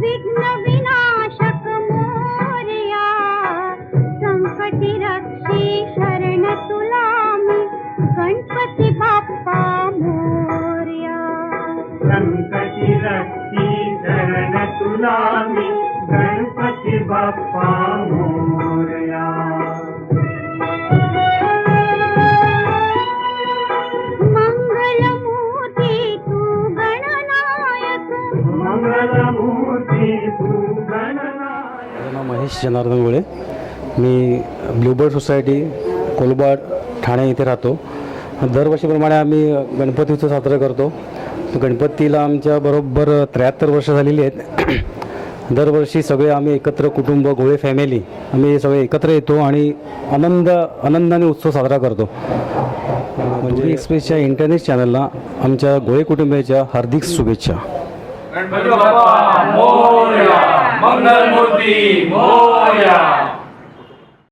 विघ्न विनाशक मोरया, संकटी रक्षी शरण तुला मी, गणपती बाप्पा मोरया. संकटी रक्षी शरण तुला मी, गणपती बाप्पा मोरया. मंगलमूर्ती तू गणनायक, मंगलमूर्ती तू गणनायक. माझं नाव महेश जनार्दन गोळे. मी ब्लूबर्ड सोसायटी कोलबाड ठाणे इथे राहतो. दरवर्षीप्रमाणे आम्ही गणपती उत्सव साजरा करतो. गणपतीला आमच्या बरोबर 73 वर्ष झालेली आहेत. दरवर्षी सगळे आम्ही एकत्र कुटुंब गोळे फॅमिली आम्ही सगळे एकत्र येतो आणि आनंदाने उत्सव साजरा करतो. म्हणजे एक्सप्रेसच्या इंटरनेट चॅनलला आमच्या गोळे कुटुंबियाच्या हार्दिक शुभेच्छा. गणपती बाप्पा मोरया, मंगलमूर्ती मोरया.